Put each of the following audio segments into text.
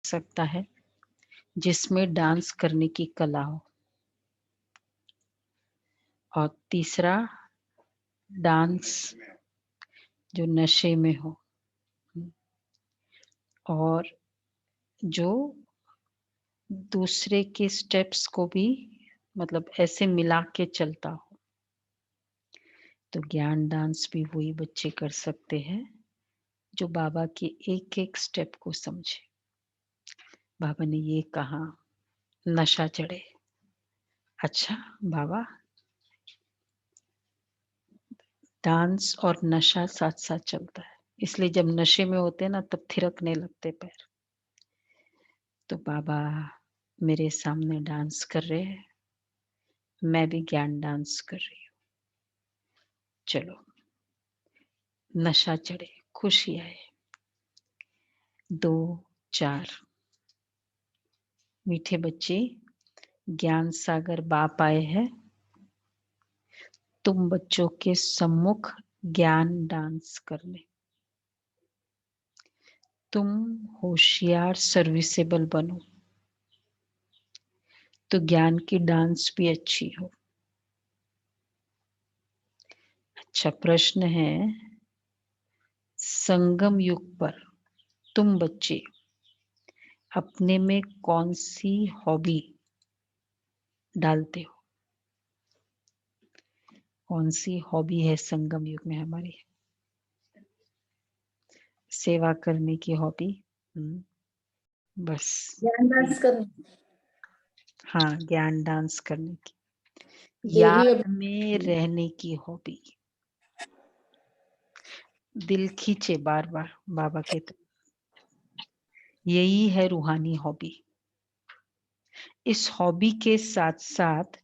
सकता है जिसमें डांस करने की कला हो। और तीसरा, डांस जो नशे में हो और जो दूसरे के स्टेप्स को भी मतलब ऐसे मिला के चलता हो। तो ज्ञान डांस भी वही बच्चे कर सकते हैं जो बाबा के एक एक स्टेप को समझे। बाबा ने ये कहा, नशा चढ़े। अच्छा बाबा, डांस और नशा साथ साथ चलता है, इसलिए जब नशे में होते हैं ना तब थिरकने लगते पैर। तो बाबा मेरे सामने डांस कर रहे हैं, मैं भी ज्ञान डांस कर रही हूँ। चलो, नशा चढ़े, खुशी आए। 2, 4 मीठे बच्चे, ज्ञान सागर बाप आए हैं। तुम बच्चों के सम्मुख ज्ञान डांस करने। तुम होशियार सर्विसेबल बनो तो ज्ञान की डांस भी अच्छी हो। अच्छा प्रश्न है, संगम युग पर तुम बच्चे अपने में कौन सी हॉबी डालते हो? कौन सी हॉबी है संगम युग में हमारी? सेवा करने की हॉबी। बस ज्ञान डांस करने। हाँ, ज्ञान डांस करने की। देवी याद में रहने की हॉबी। दिल खींचे बार बार बाबा के तरफ, यही है रूहानी हॉबी। इस हॉबी के साथ साथ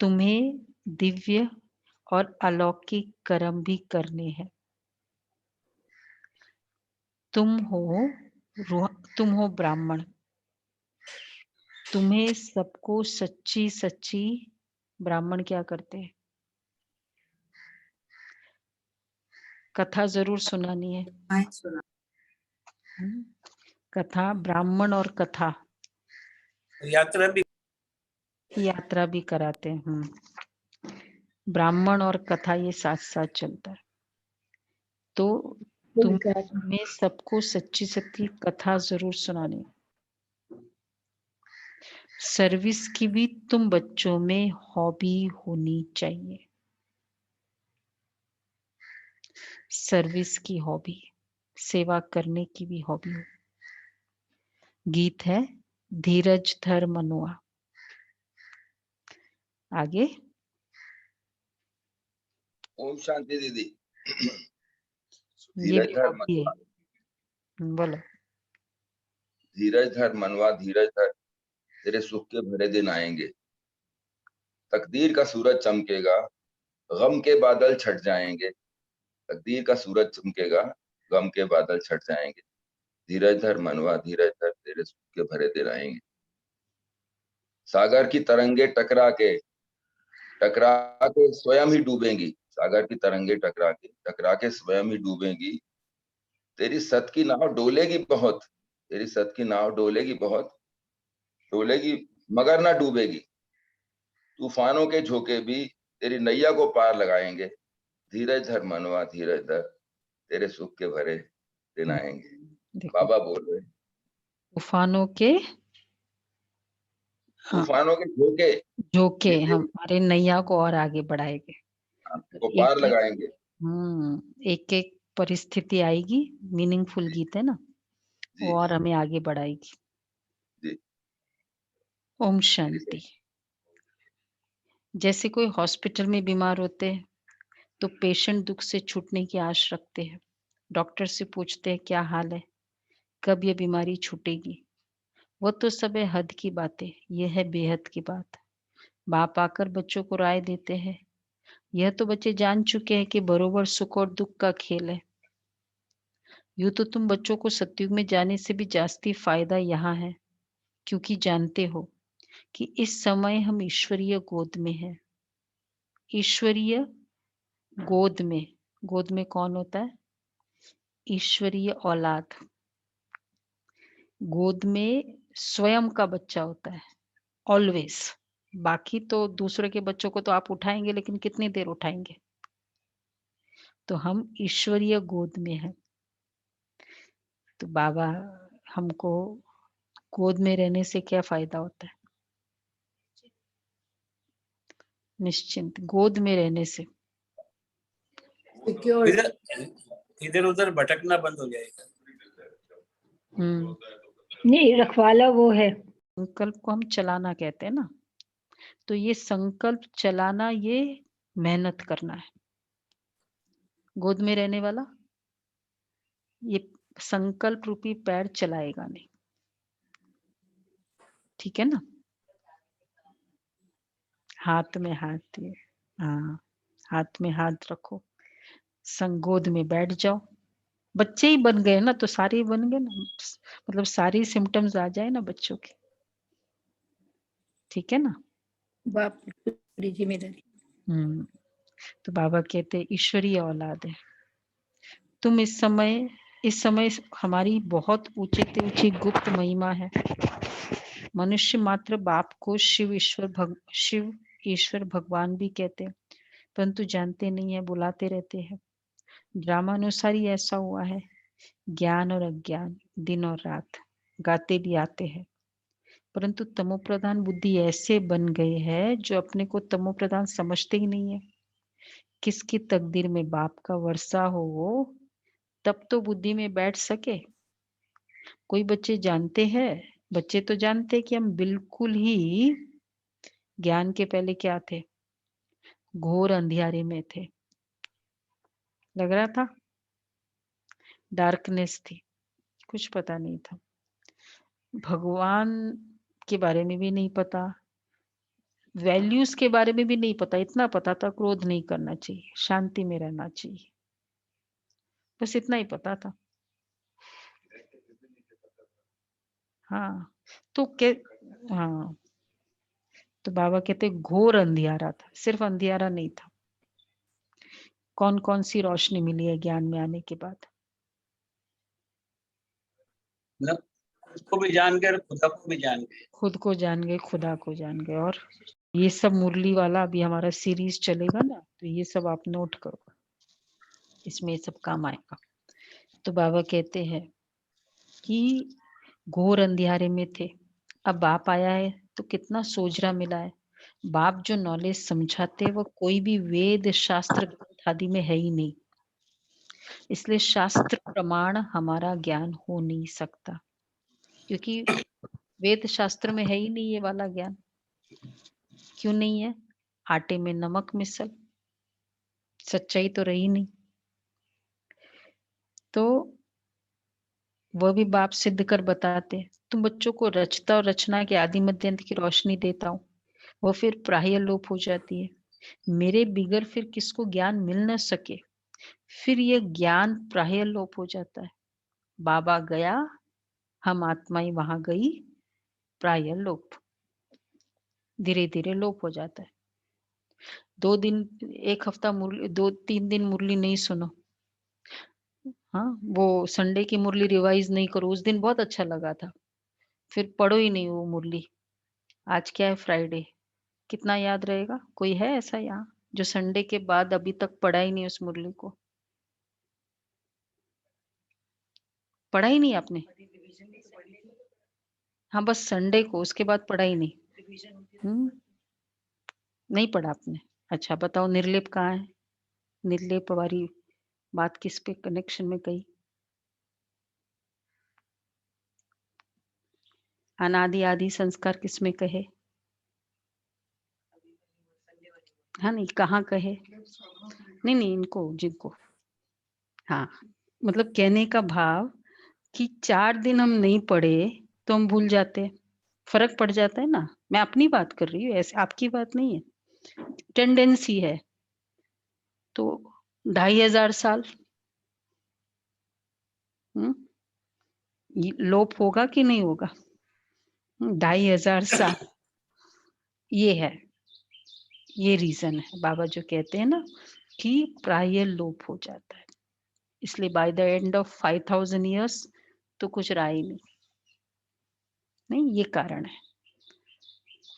तुम्हें दिव्य और अलौकिक कर्म भी करने हैं। तुम हो ब्राह्मण। तुम्हें सबको सच्ची सच्ची ब्राह्मण क्या करते हैं? कथा जरूर सुनानी है। सुना। कथा, ब्राह्मण और कथा, यात्रा भी कराते हैं। ब्राह्मण और कथा ये साथ साथ चलता है। तो तुम्हें सबको सच्ची सच्ची कथा जरूर सुनानी। सर्विस की भी तुम बच्चों में हॉबी होनी चाहिए। सर्विस की हॉबी, सेवा करने की भी हॉबी हो। गीत है, धीरज धर मनुआ। आगे। ओम शांति दीदी। ये धीरज धर मनवा, बोलो। धीरज धर मनवा, धीरज धर, तेरे सुख के भरे दिन आएंगे। तकदीर का सूरज चमकेगा, गम के बादल छट जाएंगे। तकदीर का सूरज चमकेगा, गम के बादल छट जाएंगे। धीरज धर मनवा, धीरज धर, तेरे सुख के भरे दिन आएंगे। सागर की तरंगे टकरा के स्वयं ही डूबेंगी। सागर की तरंगे टकरा के स्वयं ही डूबेंगी। तेरी सत की नाव डोलेगी बहुत, तेरी सत की नाव डोलेगी बहुत, डोलेगी मगर ना डूबेगी। तूफानों के झोंके भी तेरी नैया को पार लगाएंगे। धीरज धर मनवा, धीरज धर, तेरे सुख के भरे दिन आएंगे। बाबा बोल रहे, तूफानों के झोंके हमारे नैया को और आगे बढ़ाएंगे, को पार लगाएंगे। एक एक परिस्थिति आएगी, मीनिंगफुल गीत है ना, और हमें आगे बढ़ाएगी। जी। ओम शांति। जैसे कोई हॉस्पिटल में बीमार होते हैं तो पेशेंट दुख से छूटने की आश रखते हैं। डॉक्टर से पूछते हैं क्या हाल है, कब ये बीमारी छूटेगी। वो तो सब है हद की बातें, यह है बेहद की बात। बाप आकर बच्चों को राय देते हैं। यह तो बच्चे जान चुके हैं कि बरोबर सुख और दुख का खेल है। यूं तो तुम बच्चों को सतयुग में जाने से भी जास्ती फायदा यहाँ है, क्योंकि जानते हो कि इस समय हम ईश्वरीय गोद में हैं। ईश्वरीय गोद में कौन होता है? ईश्वरीय औलाद। गोद में स्वयं का बच्चा होता है ऑलवेज। बाकी तो दूसरे के बच्चों को तो आप उठाएंगे, लेकिन कितनी देर उठाएंगे। तो हम ईश्वरीय गोद में हैं। तो बाबा हमको गोद में रहने से क्या फायदा होता है? निश्चिंत गोद में रहने से सिक्योर। इधर इधर उधर भटकना बंद हो जाएगा। नहीं, रखवाला वो है। संकल्प को हम चलाना कहते हैं ना, तो ये संकल्प चलाना, ये मेहनत करना है। गोद में रहने वाला ये संकल्प रूपी पैर चलाएगा नहीं, ठीक है ना। हाथ में हाथ दिए, हाँ, हाथ में हाथ रखो, संगोद में बैठ जाओ। बच्चे ही बन गए ना, तो सारे ही बन गए ना, मतलब सारी सिम्टम्स आ जाए ना बच्चों के, ठीक है ना। बाप पूरी जिम्मेदारी। तो बाबा कहते ईश्वरीय औलाद है तुम। इस समय हमारी बहुत ऊंची से ऊंची गुप्त महिमा है। मनुष्य मात्र बाप को शिव ईश्वर भगवान भी कहते हैं, परंतु जानते नहीं है, बुलाते रहते हैं। ड्रामानुसार ही ऐसा हुआ है। ज्ञान और अज्ञान, दिन और रात गाते भी आते हैं, परंतु तमोप्रधान बुद्धि ऐसे बन गए हैं जो अपने को तमोप्रधान समझते ही नहीं है। किसकी तकदीर में बाप का वर्षा हो तब तो बुद्धि में बैठ सके। कोई बच्चे जानते हैं, बच्चे तो जानते हैं कि हम बिल्कुल ही ज्ञान के पहले क्या थे, घोर अंधियारे में थे। लग रहा था डार्कनेस थी, कुछ पता नहीं था, भगवान के बारे में भी नहीं पता, वैल्यूज के बारे में भी नहीं पता। इतना पता था क्रोध नहीं करना चाहिए, शांति में रहना चाहिए, बस इतना ही पता था। हाँ तो हाँ, तो बाबा कहते घोर अंधियारा था, सिर्फ अंधियारा नहीं था। कौन कौन सी रोशनी मिली है ज्ञान में आने के बाद? खुद को भी जान गए, खुदा को भी जान गए। खुद को जान गए, खुदा को जान गए। और ये सब मुरली वाला अभी हमारा सीरीज चलेगा ना, तो ये सब आप नोट करो, इसमें ये सब काम आएगा। तो बाबा कहते हैं कि घोर अंधियारे में थे, अब बाप आया है तो कितना सोजरा मिला है। बाप जो नॉलेज समझाते वो कोई भी वेद शास्त्र ग्रंथ आदि में है ही नहीं, इसलिए शास्त्र प्रमाण हमारा ज्ञान हो नहीं सकता, क्योंकि वेद शास्त्र में है ही नहीं ये वाला ज्ञान। क्यों नहीं है? आटे में नमक मिसल, सच्चाई तो रही नहीं। तो वह भी बाप सिद्ध कर बताते, तुम बच्चों को रचता और रचना के आदि मध्य अंत की रोशनी देता हूँ, वो फिर प्राय लोप हो जाती है। मेरे बिगर फिर किसको ज्ञान मिल न सके, फिर यह ज्ञान प्राय लोप हो जाता है। बाबा गया, हम आत्माएं वहां गई, प्राय लोप, धीरे धीरे लोप हो जाता है। 2 दिन, 1 हफ्ता मुरली, 2-3 दिन मुरली नहीं सुनो, हाँ, वो संडे की मुरली रिवाइज नहीं करो, उस दिन बहुत अच्छा लगा था, फिर पढ़ो ही नहीं वो मुरली। आज क्या है, फ्राइडे, कितना याद रहेगा? कोई है ऐसा यहाँ जो संडे के बाद अभी तक पढ़ा ही नहीं उस मुरली को? पढ़ा ही नहीं आपने? हाँ, बस संडे को, उसके बाद पढ़ा ही नहीं। नहीं पढ़ा आपने? अच्छा बताओ, निर्लेप कहाँ है? निर्लेप वाली बात किस पे कनेक्शन में गई? अनादि आदि संस्कार किस में कहे? हाँ, नहीं कहाँ कहे? नहीं इनको, जिनको, हाँ, मतलब कहने का भाव कि 4 दिन हम नहीं पढ़े तो हम भूल जाते हैं, फर्क पड़ जाता है ना। मैं अपनी बात कर रही हूँ, ऐसे आपकी बात नहीं है, टेंडेंसी है। तो 2500 साल लोप होगा कि नहीं होगा? 2500 साल, ये है, ये रीजन है। बाबा जो कहते हैं ना कि प्राय लोप हो जाता है, इसलिए by the end of 5000 years तो कुछ रहा ही नहीं। नहीं, ये कारण है।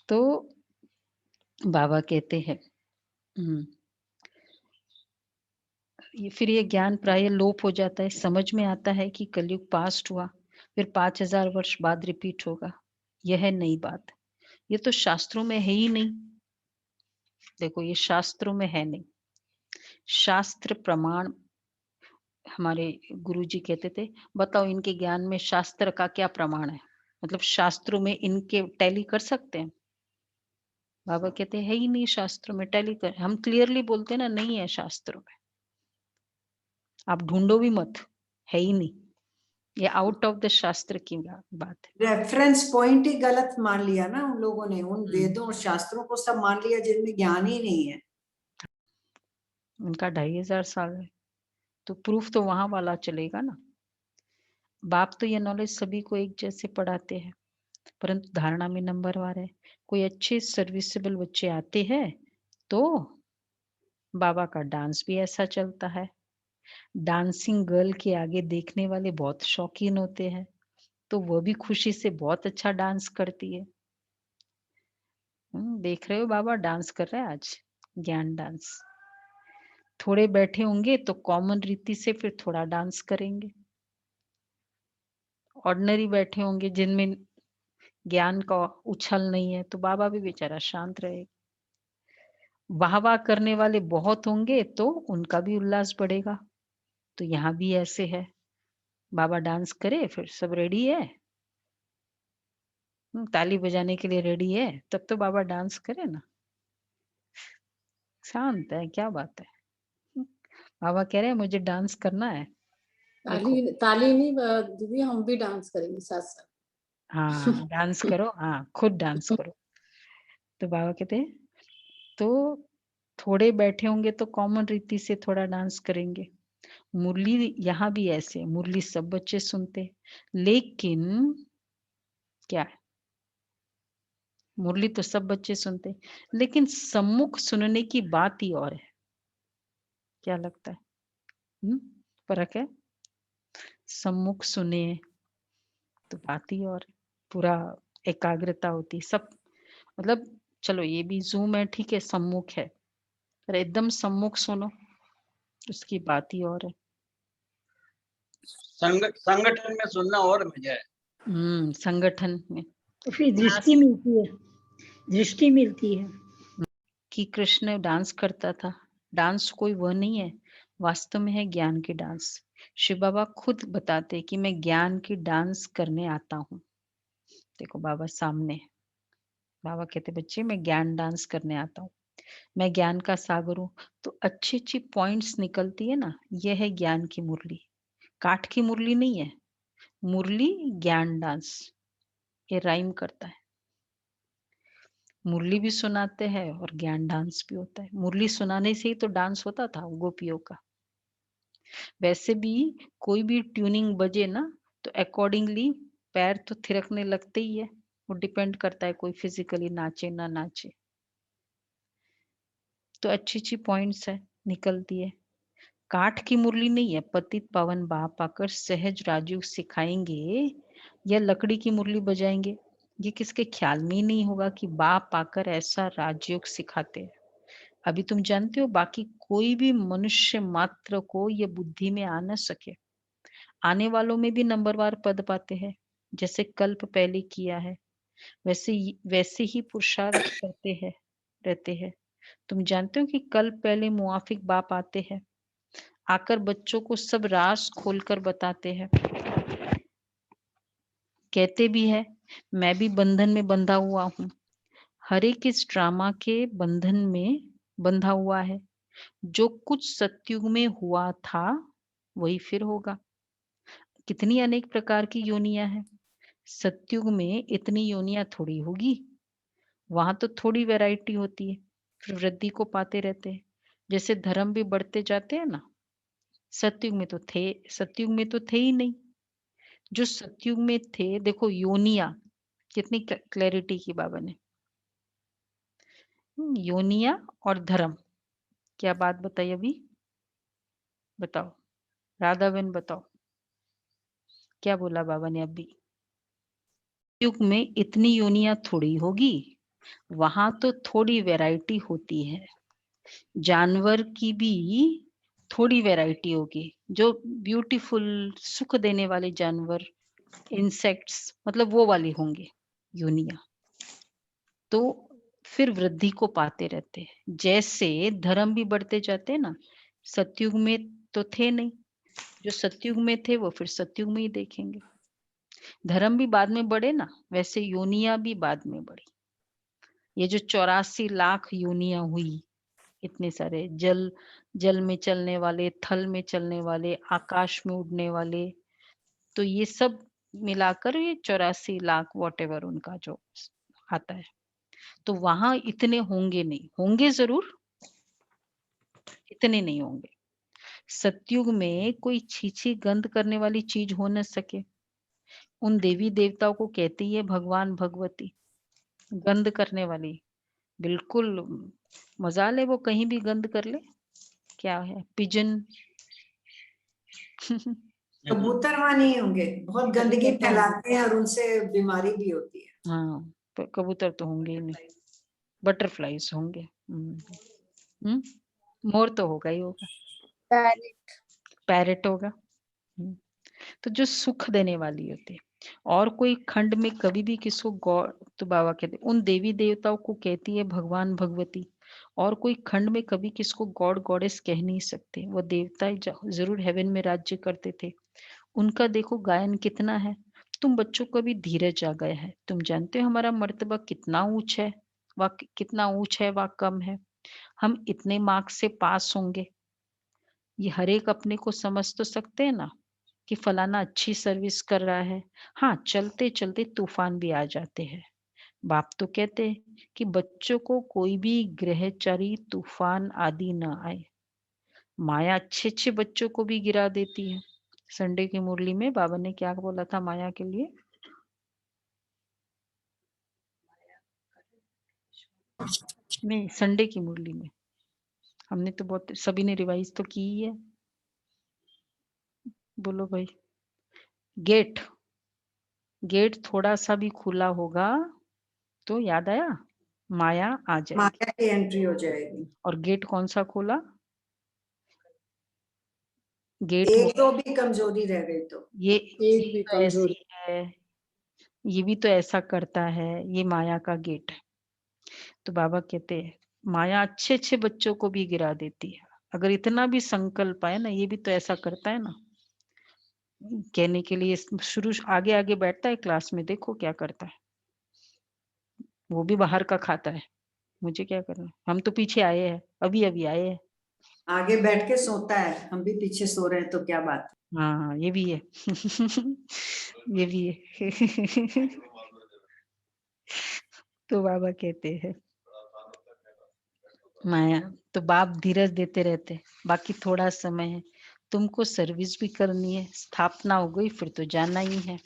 तो बाबा कहते हैं फिर ये ज्ञान प्राय लोप हो जाता है, समझ में आता है कि कलयुग पास्ट हुआ, फिर 5000 वर्ष बाद रिपीट होगा। यह है नई बात। ये तो शास्त्रों में है ही नहीं। देखो, ये शास्त्रों में है नहीं। शास्त्र प्रमाण, हमारे गुरुजी कहते थे, बताओ इनके ज्ञान में शास्त्र का क्या प्रमाण है? मतलब शास्त्रों में इनके टैली कर सकते हैं? बाबा कहते हैं, है ही नहीं शास्त्रों में टैली कर। हम क्लियरली बोलते हैं ना, नहीं है शास्त्रों में, आप ढूंढो भी मत, है ही नहीं। ये आउट ऑफ द शास्त्र की बात है। रेफरेंस पॉइंट ही गलत मान लिया ना उन लोगों ने, उन वेदों और शास्त्रों को सब मान लिया जिनमें ज्ञान ही नहीं है। उनका 2500 साल है, तो प्रूफ तो वहां वाला चलेगा ना। बाप तो ये नॉलेज सभी को एक जैसे पढ़ाते हैं, परंतु धारणा में नंबरवार है। कोई अच्छे सर्विसेबल बच्चे आते हैं तो बाबा का डांस भी ऐसा चलता है। डांसिंग गर्ल के आगे देखने वाले बहुत शौकीन होते हैं, तो वो भी खुशी से बहुत अच्छा डांस करती है। देख रहे हो बाबा डांस कर रहे हैं आज, ज्ञान डांस। थोड़े बैठे होंगे तो कॉमन रीति से फिर थोड़ा डांस करेंगे। ऑर्डिनरी बैठे होंगे जिनमें ज्ञान का उछल नहीं है, तो बाबा भी बेचारा शांत रहेगा। वाह वाह करने वाले बहुत होंगे तो उनका भी उल्लास बढ़ेगा। तो यहाँ भी ऐसे है, बाबा डांस करे फिर सब रेडी है, ताली बजाने के लिए रेडी है, तब तो बाबा डांस करे ना। शांत है, क्या बात है। बाबा कह रहे हैं मुझे डांस करना है। ताली ताली नहीं दीदी, हम भी डांस करेंगे साथ साथ। हाँ डांस करो, हाँ खुद डांस करो। तो बाबा कहते हैं तो थोड़े बैठे होंगे तो कॉमन रीति से थोड़ा डांस करेंगे। मुरली यहाँ भी ऐसे, मुरली सब बच्चे सुनते, लेकिन क्या है, मुरली तो सब बच्चे सुनते, लेकिन सम्मुख सुनने की बात ही और है। क्या लगता है? फर्क है। सम्मुख सुने तो बात ही और है, पूरा एकाग्रता होती सब। मतलब चलो ये भी जूम है, ठीक है, सम्मुख है, पर एकदम सम्मुख सुनो, उसकी बात ही और है। संगठन में सुनना और मजा है। संगठन में तो फिर दृष्टि मिलती है, दृष्टि मिलती है। कि कृष्ण डांस करता था, डांस कोई वह नहीं है, वास्तव में है ज्ञान की डांस। शिव बाबा खुद बताते कि मैं ज्ञान की डांस करने आता हूँ। देखो बाबा सामने, बाबा कहते बच्चे मैं ज्ञान डांस करने आता हूँ, मैं ज्ञान का सागर हूँ। तो अच्छी अच्छी पॉइंट्स निकलती है ना, यह है ज्ञान की मुरली। काठ की मुरली नहीं है, मुरली ज्ञान डांस, ये राइम करता है। मुरली भी सुनाते हैं और ज्ञान डांस भी होता है। मुरली सुनाने से ही तो डांस होता था गोपियों का। वैसे भी कोई भी ट्यूनिंग बजे ना, तो अकॉर्डिंगली पैर तो थिरकने लगते ही है। वो डिपेंड करता है कोई फिजिकली नाचे ना नाचे। तो अच्छी अच्छी पॉइंट्स है, निकलती है। काठ की मुरली नहीं है, पतित पावन बाप आकर सहज राजयोग सिखाएंगे या लकड़ी की मुरली बजाएंगे, ये किसके ख्याल में ही नहीं होगा कि बाप आकर ऐसा राजयोग सिखाते हैं। अभी तुम जानते हो बाकी कोई भी मनुष्य मात्र को ये बुद्धि में आ न सके। आने वालों में भी नंबरवार पद पाते हैं, जैसे कल्प पहले किया है वैसे ही पुरुषार्थ करते हैं रहते हैं। तुम जानते हो कि कल्प पहले मुआफिक बाप आते हैं, आकर बच्चों को सब राज खोलकर बताते हैं। कहते भी है मैं भी बंधन में बंधा हुआ हूँ, हर एक इस ड्रामा के बंधन में बंधा हुआ है। जो कुछ सतयुग में हुआ था वही फिर होगा। कितनी अनेक प्रकार की योनियां हैं, सतयुग में इतनी योनियां थोड़ी होगी। वहां तो थोड़ी वैरायटी होती है, फिर वृद्धि को पाते रहते हैं। जैसे धर्म भी बढ़ते जाते हैं ना, सतयुग में तो थे ही नहीं। जो सतयुग में थे, देखो योनिया कितनी क्लैरिटी की बाबा ने। योनिया और धर्म, क्या बात बताई अभी, बताओ राधा बहन, बताओ क्या बोला बाबा ने अभी। युग में इतनी योनियां थोड़ी होगी, वहां तो थोड़ी वैरायटी होती है। जानवर की भी थोड़ी वैरायटी होगी, जो ब्यूटीफुल सुख देने वाले जानवर, इंसेक्ट्स, मतलब वो वाली होंगे योनियां। तो फिर वृद्धि को पाते रहते हैं। जैसे धर्म भी बढ़ते जाते हैं ना, सतयुग में तो थे नहीं, जो सतयुग में थे वो फिर सतयुग में ही देखेंगे। धर्म भी बाद में बढ़े ना, वैसे योनियां भी बाद में बढ़ी। ये जो 84 लाख योनियां हुई, इतने सारे जल में चलने वाले, थल में चलने वाले, आकाश में उड़ने वाले, तो ये सब मिलाकर ये 84 लाख वॉटेवर उनका जो आता है। तो वहां इतने होंगे नहीं, होंगे जरूर, इतने नहीं होंगे। सतयुग में कोई छीछी गंध करने वाली चीज हो न सके। उन देवी देवताओं को कहती है भगवान भगवती, गंध करने वाली, बिल्कुल मजाल है, वो कहीं भी गंध कर ले। क्या है, पिजन कबूतर वहां नहीं होंगे, बहुत गंदगी फैलाते हैं और उनसे बीमारी भी होती है। हाँ, पर कबूतर तो होंगे ही नहीं, बटरफ्लाईज होंगे। मोर तो होगा ही होगा, पैरेट होगा। तो जो सुख देने वाली होती है, और कोई खंड में कभी भी किसको गॉड, तो बाबा कहते उन देवी देवताओं को कहती है भगवान भगवती, और कोई खंड में कभी किसको गॉड गॉडेस कह नहीं सकते। वो देवता जरूर हेवन में राज्य करते थे, उनका देखो गायन कितना है। तुम बच्चों को भी धीरज आ गया है, तुम जानते हो हमारा मर्तबा कितना ऊंच है, व कितना ऊंच है व कम है। हम इतने मार्क्स से पास होंगे, ये हर एक अपने को समझ तो सकते हैं ना कि फलाना अच्छी सर्विस कर रहा है। हाँ, चलते चलते तूफान भी आ जाते हैं। बाप तो कहते हैं कि बच्चों को कोई भी ग्रहचारी तूफान आदि न आए। माया अच्छे अच्छे बच्चों को भी गिरा देती है। संडे की मुरली में बाबा ने क्या बोला था माया के लिए? नहीं, संडे की मुरली में हमने तो बहुत, सभी ने रिवाइज तो की ही है। बोलो भाई। गेट, गेट थोड़ा सा भी खुला होगा तो याद आया, माया आ जाएगी। माया की एंट्री हो जाएगी। और गेट कौन सा खोला? गेट एक तो भी कमजोरी रह गई तो ये एक भी तो ऐसी कमजोरी। है, ये भी तो ऐसा करता है, ये माया का गेट है। तो बाबा कहते हैं माया अच्छे अच्छे बच्चों को भी गिरा देती है। अगर इतना भी संकल्प है ना, ये भी तो ऐसा करता है ना। कहने के लिए शुरू आगे आगे बैठता है क्लास में, देखो क्या करता है, वो भी बाहर का खाता है। मुझे क्या करना, हम तो पीछे आए हैं, अभी अभी आए हैं। आगे बैठ के सोता है, हम भी पीछे सो रहे हैं तो क्या बात है। हाँ, ये भी है ये भी है तो बाबा कहते हैं माया, तो बाप धीरज देते रहते, बाकी थोड़ा समय है, तुमको सर्विस भी करनी है, स्थापना हो गई फिर तो जाना ही है।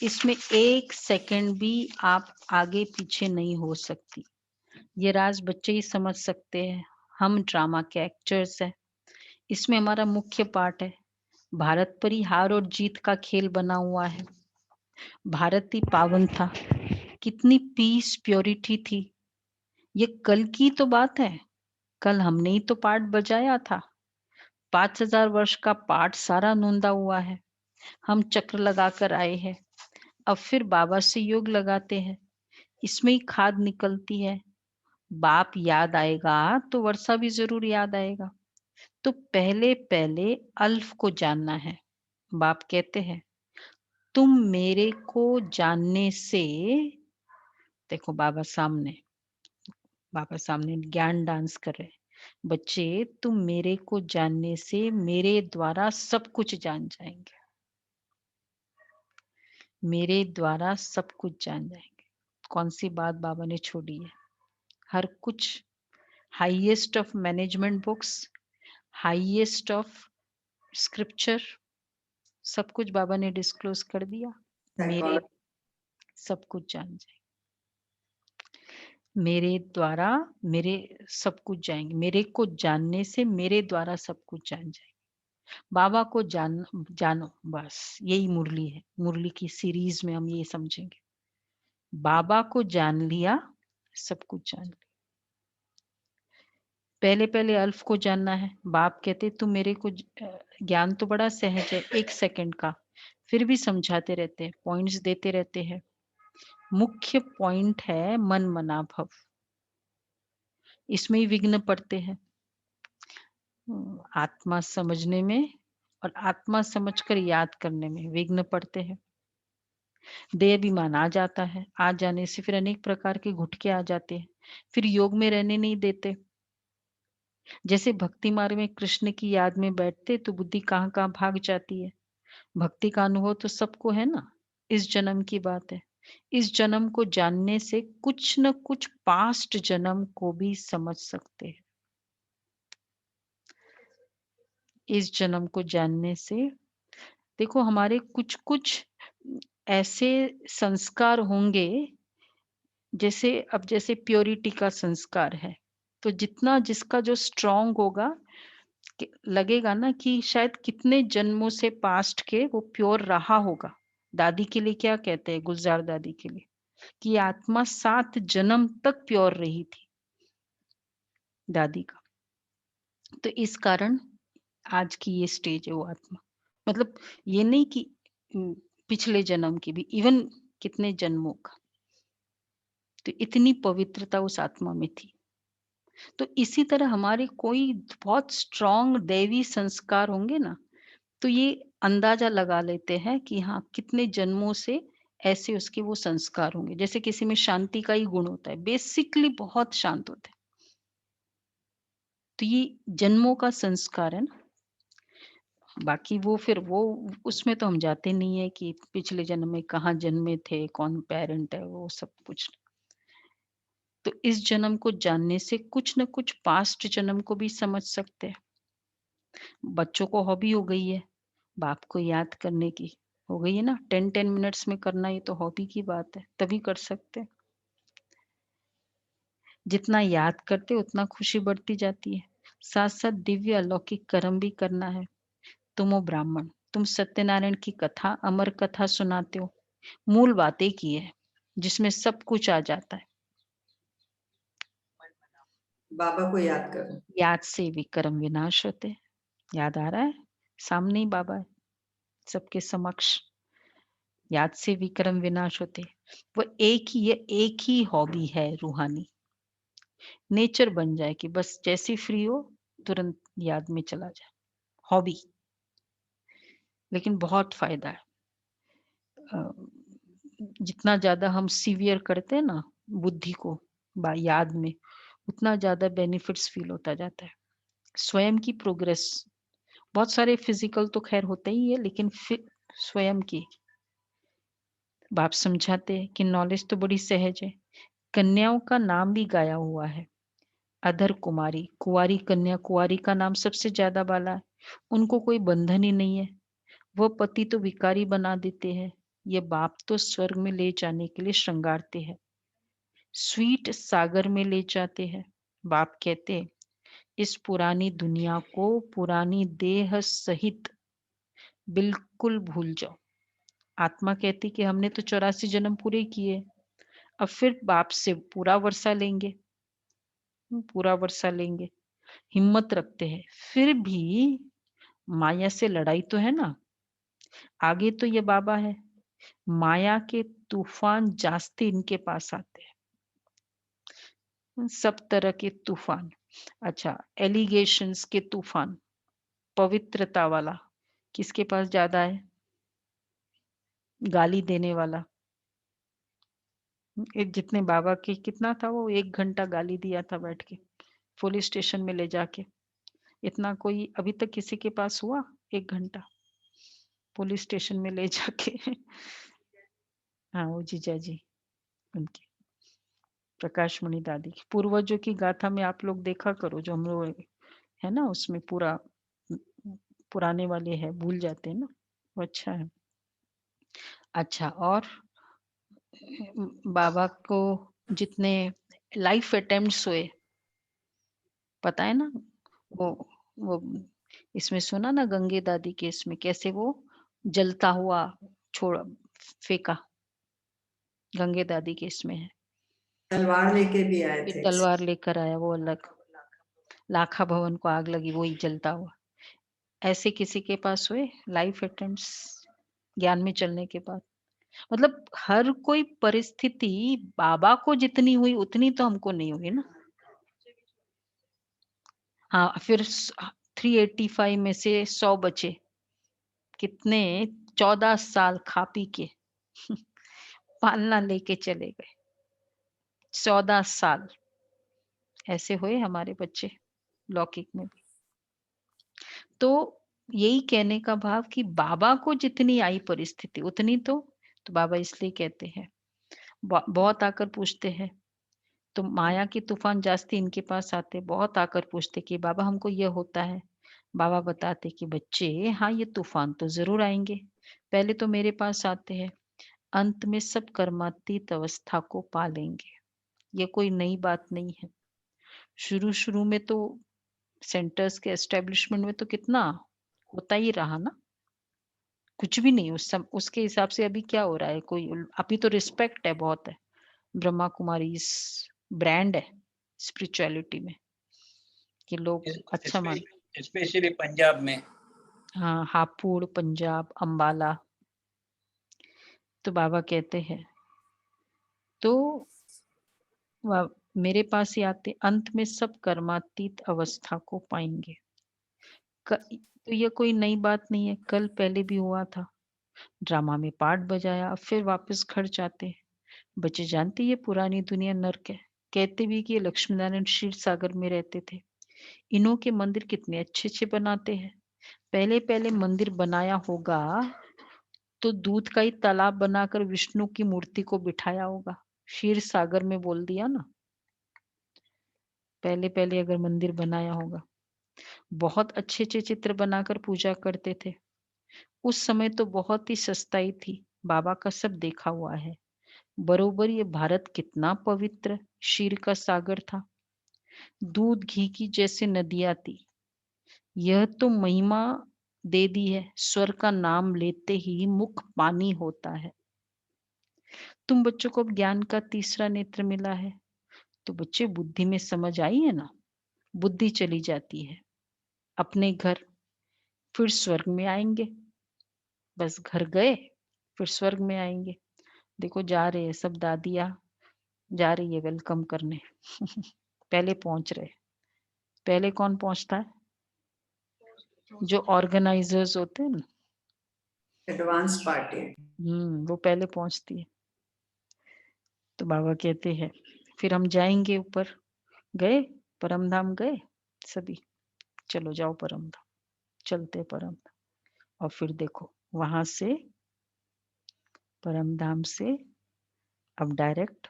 इसमें एक सेकंड भी आप आगे पीछे नहीं हो सकती। ये राज बच्चे ही समझ सकते हैं, हम ड्रामा के एक्टर्स हैं। इसमें हमारा मुख्य पार्ट है, भारत पर ही हार और जीत का खेल बना हुआ है। भारत ही पावन था, कितनी पीस प्योरिटी थी। ये कल की तो बात है, कल हमने ही तो पार्ट बजाया था। 5000 वर्ष का पार्ट सारा नोंदा हुआ है। हम चक्र लगाकर आए हैं, अब फिर बाबा से योग लगाते हैं, इसमें ही खाद निकलती है। बाप याद आएगा तो वर्षा भी जरूर याद आएगा। तो पहले पहले अल्फ को जानना है। बाप कहते हैं तुम मेरे को जानने से, देखो बाबा सामने ज्ञान डांस कर रहे, बच्चे तुम मेरे को जानने से मेरे द्वारा सब कुछ जान जाएंगे, मेरे द्वारा सब कुछ जान जाएंगे। कौन सी बात बाबा ने छोड़ी है? हर कुछ, highest of management books, highest of scripture, सब कुछ बाबा ने डिस्क्लोज कर दिया। मेरे सब कुछ जान जाएंगे, मेरे द्वारा मेरे सब कुछ जाएंगे, मेरे को जानने से मेरे द्वारा सब कुछ जान जाएंगे। बाबा को जानो, बस यही मुरली है। मुरली की सीरीज में हम ये समझेंगे। बाबा को जान लिया, सब कुछ जान लिया। पहले पहले अल्फ को जानना है। बाप कहते तू मेरे को ज्ञान तो बड़ा सहज है, 1 सेकंड का, फिर भी समझाते रहते हैं, पॉइंट्स देते रहते हैं। मुख्य पॉइंट है मन मना भव, इसमें ही विघ्न पड़ते हैं। आत्मा समझने में और आत्मा समझकर याद करने में विघ्न पड़ते हैं। देह अभिमान आ जाता है, आ जाने से फिर अनेक प्रकार के घुटके आ जाते हैं, फिर योग में रहने नहीं देते। जैसे भक्ति मार्ग में कृष्ण की याद में बैठते तो बुद्धि कहाँ कहाँ भाग जाती है। भक्ति का अनुभव तो सबको है ना, इस जन्म की बात है। इस जन्म को जानने से कुछ न कुछ पास्ट जन्म को भी समझ सकते हैं। इस जन्म को जानने से देखो हमारे कुछ कुछ ऐसे संस्कार होंगे, जैसे प्योरिटी का संस्कार है, तो जितना जिसका जो स्ट्रांग होगा, लगेगा ना कि शायद कितने जन्मों से पास्ट के वो प्योर रहा होगा। दादी के लिए क्या कहते हैं, गुलजार दादी के लिए, कि आत्मा 7 जन्म तक प्योर रही थी, दादी का। तो इस कारण आज की ये स्टेज है वो आत्मा, मतलब ये नहीं कि पिछले जन्म की भी, इवन कितने जन्मों का, तो इतनी पवित्रता उस आत्मा में थी। तो इसी तरह हमारे कोई बहुत स्ट्रांग दैवी संस्कार होंगे ना, तो ये अंदाजा लगा लेते हैं कि हाँ कितने जन्मों से ऐसे उसके वो संस्कार होंगे। जैसे किसी में शांति का ही गुण होता है, बेसिकली बहुत शांत होते हैं, तो ये जन्मों का संस्कार है ना। बाकी वो फिर वो उसमें तो हम जाते नहीं है कि पिछले जन्म में कहाँ जन्मे थे, कौन पेरेंट है, वो सब कुछ। तो इस जन्म को जानने से कुछ न कुछ पास्ट जन्म को भी समझ सकते हैं। बच्चों को हॉबी हो गई है बाप को याद करने की, हो गई है ना, 10-10 मिनट्स में करना, ये तो हॉबी की बात है, तभी कर सकते हैं। जितना याद करते उतना खुशी बढ़ती जाती है। साथ साथ दिव्य अलौकिक कर्म भी करना है। तुम हो ब्राह्मण, तुम सत्यनारायण की कथा, अमर कथा सुनाते हो, मूल बात एक ही है जिसमें सब कुछ आ जाता है। बाबा को याद करो। याद से विक्रम विनाश होते हैं। याद आ रहा है, सामने ही बाबा है सबके समक्ष। याद से विक्रम विनाश होते, वो एक ही हॉबी है रूहानी, नेचर बन जाए कि बस जैसी फ्री हो तुरंत याद में चला जाए, हॉबी। लेकिन बहुत फायदा है। जितना ज्यादा हम सीवियर करते हैं ना बुद्धि को याद में, उतना ज्यादा बेनिफिट्स फील होता जाता है। स्वयं की प्रोग्रेस, बहुत सारे फिजिकल तो खैर होते ही है, लेकिन स्वयं की बाप समझाते हैं कि नॉलेज तो बड़ी सहज है। कन्याओं का नाम भी गाया हुआ है, अधर कुमारी, कुंवारी कन्या, कुंवारी का नाम सबसे ज्यादा बाला है। उनको कोई बंधन ही नहीं है, वह पति तो विकारी बना देते हैं, ये बाप तो स्वर्ग में ले जाने के लिए श्रृंगारते हैं, स्वीट सागर में ले जाते हैं। बाप कहते हैं इस पुरानी दुनिया को पुरानी देह सहित बिल्कुल भूल जाओ। आत्मा कहती कि हमने तो 84 जन्म पूरे किए, अब फिर बाप से पूरा वर्षा लेंगे, पूरा वर्षा लेंगे। हिम्मत रखते हैं, फिर भी माया से लड़ाई तो है ना। आगे तो ये बाबा है, माया के तूफान जास्ती इनके पास आते हैं, सब तरह के तूफान। अच्छा, एलिगेशंस के तूफान, पवित्रता वाला किसके पास ज्यादा है, गाली देने वाला। जितने बाबा के कितना था, वो 1 घंटा गाली दिया था बैठ के पुलिस स्टेशन में ले जाके। इतना कोई अभी तक किसी के पास हुआ 1 घंटा पुलिस स्टेशन में ले जाके। हाँ, वो जीजा जी उनकी, प्रकाश मणि दादी की। पूर्वजों की गाथा में आप लोग देखा करो, जो हम लोग है ना उसमें पूरा पुराने वाले है, भूल जाते हैं ना, वो अच्छा है। अच्छा, और बाबा को जितने लाइफ अटेम्प्ट्स हुए पता है ना, वो इसमें सुना ना, गंगे दादी के इसमें कैसे वो जलता हुआ छोड़ फेंका, गंगे दादी के इसमें है। तलवार लेके भी आए फिर थे। तलवार लेकर आया वो अलग, लाखा भवन को आग लगी वही जलता हुआ। ऐसे किसी के पास हुए लाइफ अटेम्प्ट्स ज्ञान में चलने के बाद? मतलब हर कोई परिस्थिति बाबा को जितनी हुई उतनी तो हमको नहीं हुई ना। हाँ, फिर 385 में से 100 बचे। कितने 14 साल खा पी के पालना लेके चले गए। 14 साल ऐसे हुए हमारे बच्चे लौकिक में भी। तो यही कहने का भाव कि बाबा को जितनी आई परिस्थिति उतनी तो बाबा इसलिए कहते हैं, बहुत आकर पूछते हैं, तो माया की तूफान जास्ती इनके पास आते, बहुत आकर पूछते कि बाबा हमको ये होता है। बाबा बताते कि बच्चे हाँ ये तूफान तो जरूर आएंगे, पहले तो मेरे पास आते हैं, अंत में सब कर्मातीत अवस्था को पा लेंगे। ये कोई नई बात नहीं है। शुरू में तो सेंटर्स के एस्टेब्लिशमेंट में तो कितना होता ही रहा ना, कुछ भी नहीं उसके हिसाब से अभी क्या हो रहा है, कोई अभी तो रिस्पेक्ट है, बहुत है। ब्रह्मा कुमारी ब्रांड है स्पिरिचुअलिटी में कि लोग अच्छा मान। स्पेशली पंजाब में। हाँ, हापुड़, पंजाब, अंबाला। तो बाबा कहते हैं तो मेरे पास ही आते, अंत में सब कर्मातीत अवस्था को पाएंगे। तो ये कोई नई बात नहीं है, कल पहले भी हुआ था, ड्रामा में पार्ट बजाया, अब फिर वापस घर जाते हैं। बच्चे जानते ये पुरानी दुनिया नर्क है। कहते भी कि ये लक्ष्मी नारायण क्षीर सागर में रहते थे। इन्हों के मंदिर कितने अच्छे अच्छे बनाते हैं। पहले पहले मंदिर बनाया होगा तो दूध का ही तालाब बनाकर विष्णु की मूर्ति को बिठाया होगा। क्षीर सागर में बोल दिया ना, पहले पहले अगर मंदिर बनाया होगा। बहुत अच्छे अच्छे चित्र बनाकर पूजा करते थे। उस समय तो बहुत ही सस्ताई थी, बाबा का सब देखा हुआ है। बरोबर ये भारत कितना पवित्र क्षीर का सागर था, दूध घी की जैसे नदियां थी। यह तो महिमा दे दी है, स्वर का नाम लेते ही मुख पानी होता है। तुम बच्चों को अब ज्ञान का तीसरा नेत्र मिला है, तो बच्चे बुद्धि में समझ आई है ना, बुद्धि चली जाती है अपने घर, फिर स्वर्ग में आएंगे। बस घर गए फिर स्वर्ग में आएंगे। देखो जा रहे हैं सब, दादियाँ जा रही है वेलकम करने पहले पहुंच रहे। पहले कौन पहुंचता है? जो ऑर्गेनाइजर्स होते हैं ना, एडवांस पार्टी। वो पहले पहुंचती है। तो बाबा कहते हैं फिर हम जाएंगे ऊपर। गए परम धाम, गए सभी, चलो जाओ परम धाम, चलते परम धाम। और फिर देखो वहां से परम धाम से अब डायरेक्ट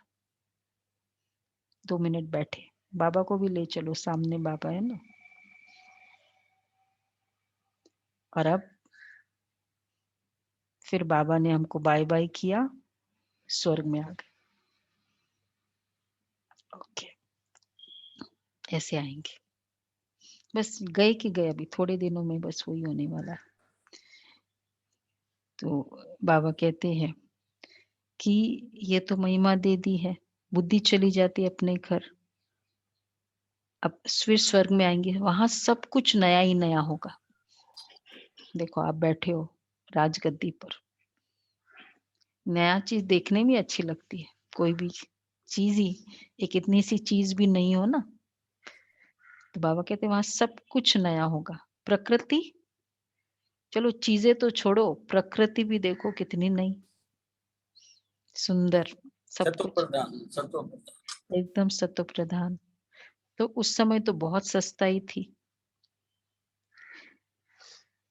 2 मिनट बैठे, बाबा को भी ले चलो, सामने बाबा है ना। और अब फिर बाबा ने हमको बाय बाय किया, स्वर्ग में आ गए। ओके, ऐसे आएंगे। बस गए कि गए, अभी थोड़े दिनों में बस वही होने वाला है। तो बाबा कहते हैं कि ये तो महिमा दे दी है, बुद्धि चली जाती है अपने घर। अब फिर स्वर्ग में आएंगे, वहां सब कुछ नया ही नया होगा। देखो आप बैठे हो राजगद्दी पर, नया चीज देखने में अच्छी लगती है। कोई भी चीज ही, एक इतनी सी चीज भी नहीं हो ना, तो बाबा कहते हैं वहां सब कुछ नया होगा। प्रकृति, चलो चीजें तो छोड़ो, प्रकृति भी देखो कितनी नई सुंदर, सब सत्व कुछ प्रधान। एकदम सत्व प्रधान। तो उस समय तो बहुत सस्ताई थी।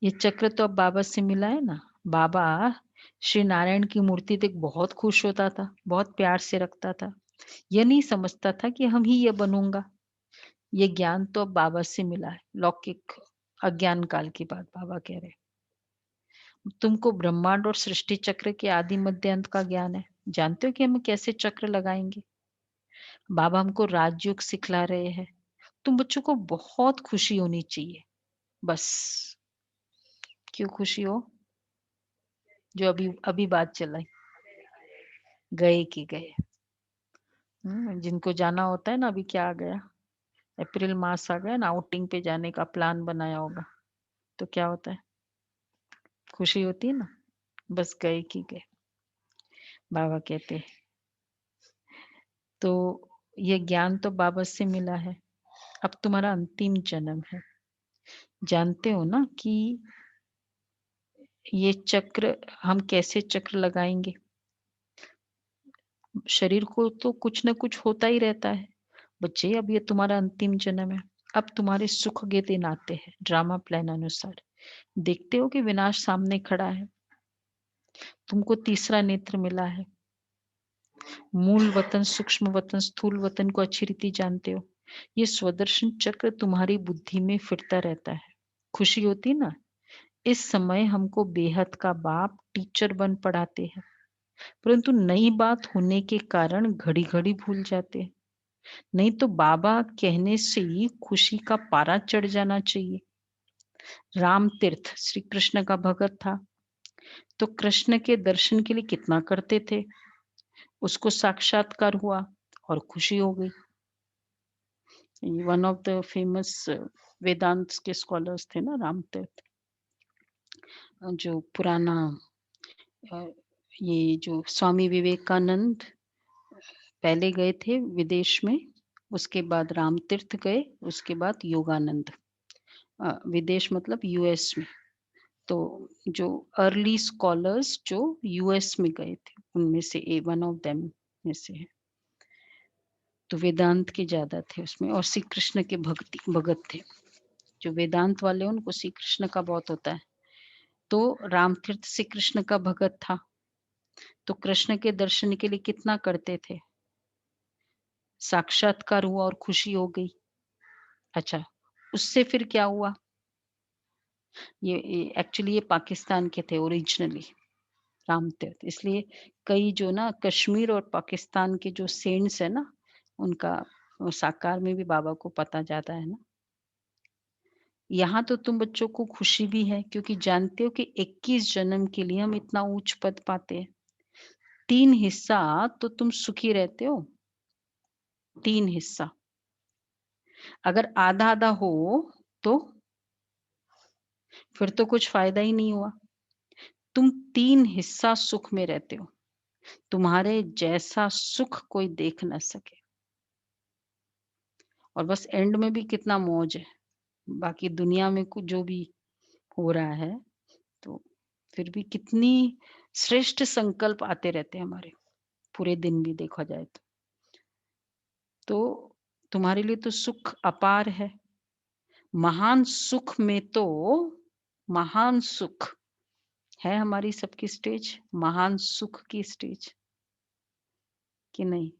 ये चक्र तो अब बाबा से मिला है ना। बाबा श्री नारायण की मूर्ति देख बहुत खुश होता था, बहुत प्यार से रखता था। यह नहीं समझता था कि हम ही ये बनूंगा। ये ज्ञान तो अब बाबा से मिला है, लौकिक अज्ञान काल की बात बाबा कह रहे। तुमको ब्रह्मांड और सृष्टि चक्र के आदि मध्य अंत का ज्ञान है, जानते हो कि हम कैसे चक्र लगाएंगे। बाबा हमको राजयोग सिखला रहे हैं। तुम बच्चों को बहुत खुशी होनी चाहिए। बस क्यों खुशी हो? जो अभी अभी बात चलाई, गए कि गए। जिनको जाना होता है ना, अभी क्या आ गया, अप्रैल मास आ गया ना, आउटिंग पे जाने का प्लान बनाया होगा, तो क्या होता है, खुशी होती है ना, बस गए कि गए। बाबा कहते हैं, तो ये ज्ञान तो बाबा से मिला है, अब तुम्हारा अंतिम जन्म है। जानते हो ना कि ये चक्र, हम कैसे चक्र लगाएंगे, शरीर को तो कुछ ना कुछ होता ही रहता है। बच्चे, अब ये तुम्हारा अंतिम जन्म है, अब तुम्हारे सुख के दिन आते हैं ड्रामा प्लान अनुसार। देखते हो कि विनाश सामने खड़ा है, तुमको तीसरा नेत्र मिला है, मूल वतन, सूक्ष्म वतन, स्थूल वतन को अच्छी रीति जानते हो। ये स्वदर्शन चक्र तुम्हारी बुद्धि में फिरता रहता है। खुशी होती है ना, इस समय हमको बेहद का बाप टीचर बन पढ़ाते हैं, परंतु नई बात होने के कारण घड़ी घड़ी भूल जाते हैं। नहीं तो बाबा कहने से ही खुशी का पारा चढ़ जाना चाहिए। राम तीर्थ श्री कृष्ण का भगत था, तो कृष्ण के दर्शन के लिए कितना करते थे, उसको साक्षात्कार हुआ और खुशी हो गई। वन ऑफ द फेमस वेदांत के स्कॉलर्स थे ना, राम तीर्थ, जो पुराना ये जो स्वामी विवेकानंद पहले गए थे विदेश में, उसके बाद राम तीर्थ गए, उसके बाद योगानंद। विदेश मतलब यूएस में। तो जो अर्ली स्कॉलर्स जो यूएस में गए थे, उनमें से वन ऑफ देम में से है। तो वेदांत के ज्यादा थे उसमें, और श्री कृष्ण के भगत थे। जो वेदांत वाले उनको श्री कृष्ण का बहुत होता है। तो राम तीर्थ श्री कृष्ण का भगत था, तो कृष्ण के दर्शन के लिए कितना करते थे, साक्षात्कार हुआ और खुशी हो गई। अच्छा, उससे फिर क्या हुआ, ये एक्चुअली ये पाकिस्तान के थे ओरिजिनली, राम तीर्थ। इसलिए कई जो ना कश्मीर और पाकिस्तान के जो सेंट्स है ना, उनका साकार में भी बाबा को पता जाता है ना। यहाँ तो तुम बच्चों को खुशी भी है, क्योंकि जानते हो कि 21 जन्म के लिए हम इतना उच्च पद पाते हैं। 3 हिस्सा तो तुम सुखी रहते हो, 3 हिस्सा। अगर आधा आधा हो तो फिर तो कुछ फायदा ही नहीं हुआ। तुम 3 हिस्सा सुख में रहते हो, तुम्हारे जैसा सुख कोई देख ना सके। और बस एंड में भी कितना मौज है, बाकी दुनिया में कुछ जो भी हो रहा है, तो फिर भी कितनी श्रेष्ठ संकल्प आते रहते हैं हमारे, पूरे दिन भी देखा जाए तो तुम्हारे लिए तो सुख अपार है। महान सुख में तो महान सुख है हमारी सबकी स्टेज, महान सुख की स्टेज कि नहीं।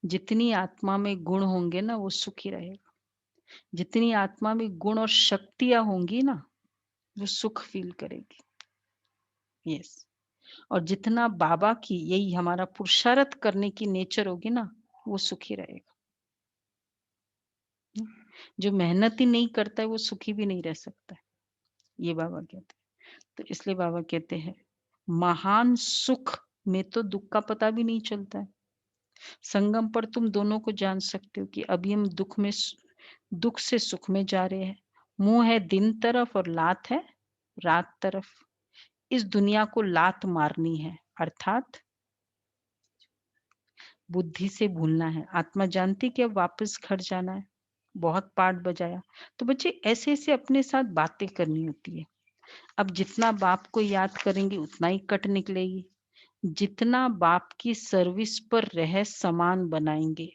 जितनी आत्मा में गुण होंगे ना, वो सुखी रहेगा। जितनी आत्मा में गुण और शक्तियां होंगी ना, वो सुख फील करेगी। यस। और जितना बाबा की यही हमारा पुरुषार्थ करने की नेचर होगी ना, वो सुखी रहेगा। जो मेहनत ही नहीं करता है, वो सुखी भी नहीं रह सकता है, ये बाबा कहते हैं। तो इसलिए बाबा कहते हैं, महान सुख में तो दुख का पता भी नहीं चलता है। संगम पर तुम दोनों को जान सकते हो कि अभी हम दुख से सुख में जा रहे हैं। मुंह है दिन तरफ और लात है रात तरफ। इस दुनिया को लात मारनी है, अर्थात बुद्धि से भूलना है। आत्मा जानती कि अब वापस घर जाना है। बहुत पाठ बजाया। तो बच्चे ऐसे ऐसे अपने साथ बातें करनी होती है। अब जितना बाप को याद करेंगे उतना ही कट निकलेगी। जितना बाप की सर्विस पर रह समान बनाएंगे,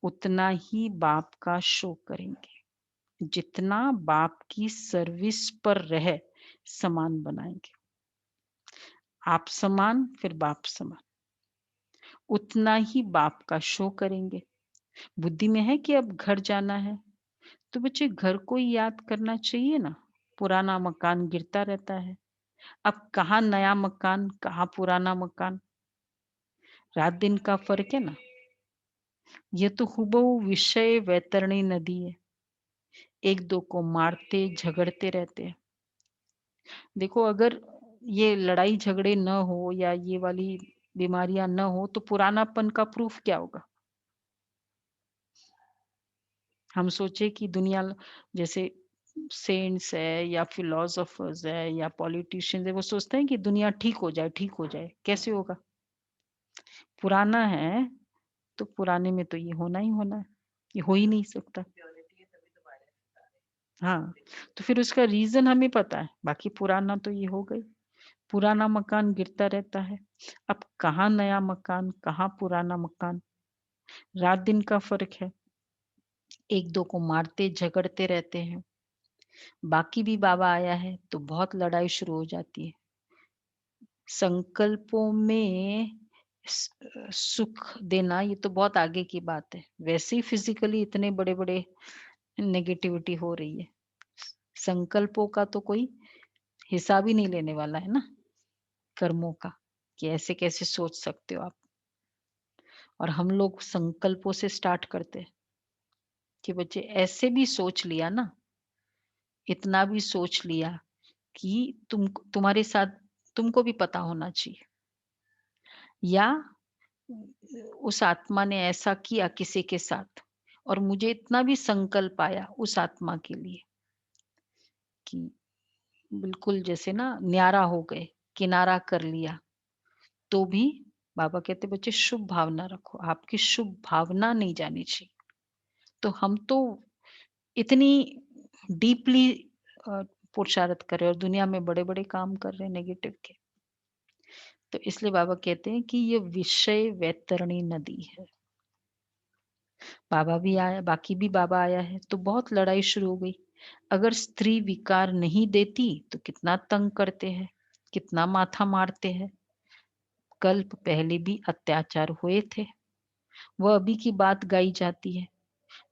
उतना ही बाप का शो करेंगे। जितना बाप की सर्विस पर रह समान बनाएंगे, आप समान फिर बाप समान, उतना ही बाप का शो करेंगे। बुद्धि में है कि अब घर जाना है, तो बच्चे घर को ही याद करना चाहिए ना। पुराना मकान गिरता रहता है, अब कहाँ नया मकान, कहाँ पुराना मकान, रात दिन का फर्क है ना। ये तो हुबहू विषय वैतरणी नदी है, एक दो को मारते झगड़ते रहते हैं। देखो, अगर ये लड़ाई झगड़े न हो या ये वाली बीमारियां न हो तो पुरानापन का प्रूफ क्या होगा? हम सोचे कि दुनिया जैसे सेंट्स है या फिलोसोफर्स है या पॉलिटिशियंस है, वो सोचते हैं कि दुनिया ठीक हो जाए, ठीक हो जाए। कैसे होगा? पुराना है तो पुराने में तो ये होना ही होना है, ये हो ही नहीं सकता। हाँ, तो फिर उसका रीजन हमें पता है, बाकी पुराना तो ये हो गई। पुराना मकान गिरता रहता है। अब कहाँ नया मकान, कहाँ पुराना मकान, रात दिन का फर्क है। एक दो को मारते झगड़ते रहते हैं। बाकी भी बाबा आया है तो बहुत लड़ाई शुरू हो जाती है। संकल्पों में सुख देना ये तो बहुत आगे की बात है। वैसे ही फिजिकली इतने बड़े बड़े नेगेटिविटी हो रही है। संकल्पों का तो कोई हिसाब ही नहीं लेने वाला है ना, कर्मों का, कि ऐसे कैसे सोच सकते हो आप। और हम लोग संकल्पों से स्टार्ट करते हैं कि बच्चे ऐसे भी सोच लिया ना, इतना भी सोच लिया कि तुम्हारे साथ तुमको भी पता होना चाहिए, या उस आत्मा ने ऐसा किया किसी के साथ और मुझे इतना भी संकल्प आया उस आत्मा के लिए कि बिल्कुल जैसे ना न्यारा हो गए, किनारा कर लिया, तो भी बाबा कहते बच्चे शुभ भावना रखो, आपकी शुभ भावना नहीं जानी चाहिए। तो हम तो इतनी डीपली पुरुषार्थ कर रहे हैं और दुनिया में बड़े बड़े काम कर रहे हैं नेगेटिव के। तो इसलिए बाबा कहते हैं कि ये विषय वैतरणी नदी है। बाबा भी आया, बाकी भी बाबा आया है तो बहुत लड़ाई शुरू हो गई। अगर स्त्री विकार नहीं देती तो कितना तंग करते हैं, कितना माथा मारते हैं। कल्प पहले भी अत्याचार हुए थे, वह अभी की बात गाई जाती है।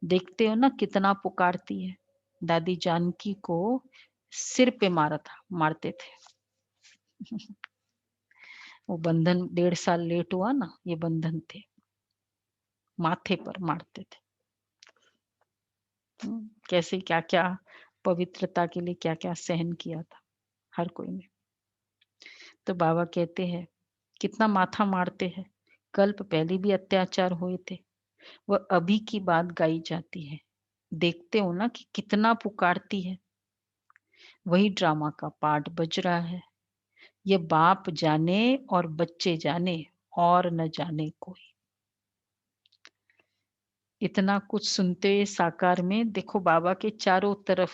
देखते हो ना कितना पुकारती है। दादी जानकी को सिर पे मारते थे। वो बंधन 1.5 साल लेट हुआ ना, ये बंधन थे, माथे पर मारते थे। कैसे क्या क्या पवित्रता के लिए क्या क्या सहन किया था हर कोई ने। तो बाबा कहते हैं कितना माथा मारते हैं। कल्प पहले भी अत्याचार हुए थे, वह अभी की बात गाई जाती है। देखते हो ना कि कितना पुकारती है। वही ड्रामा का पार्ट बज रहा है। ये बाप जाने और बच्चे जाने और न जाने कोई। इतना कुछ सुनते साकार में देखो बाबा के चारों तरफ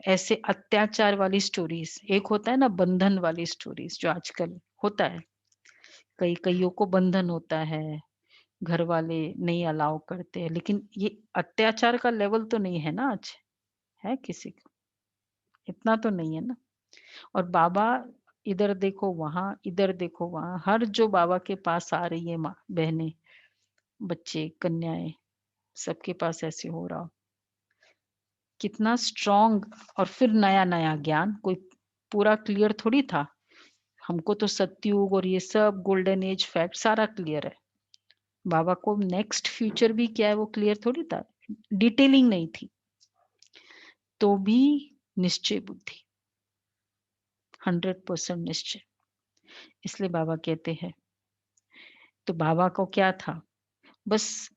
ऐसे अत्याचार वाली स्टोरीज, एक होता है ना बंधन वाली स्टोरीज जो आजकल होता है, कईयों को बंधन होता है, घर वाले नहीं अलाउ करते हैं, लेकिन ये अत्याचार का लेवल तो नहीं है ना आज, है किसी को इतना तो नहीं है ना। और बाबा इधर देखो वहां, इधर देखो वहां, हर जो बाबा के पास आ रही है माँ बहनें बच्चे कन्याएं, सबके पास ऐसे हो रहा हो। कितना स्ट्रॉन्ग। और फिर नया नया ज्ञान, कोई पूरा क्लियर थोड़ी था। हमको तो सतयुग और ये सब गोल्डन एज फैक्ट सारा क्लियर है। बाबा को नेक्स्ट फ्यूचर भी क्या है वो क्लियर थोड़ी था, डिटेलिंग नहीं थी, तो भी निश्चय बुद्धि, 100% निश्चय। इसलिए बाबा कहते हैं, तो बाबा को क्या था, बस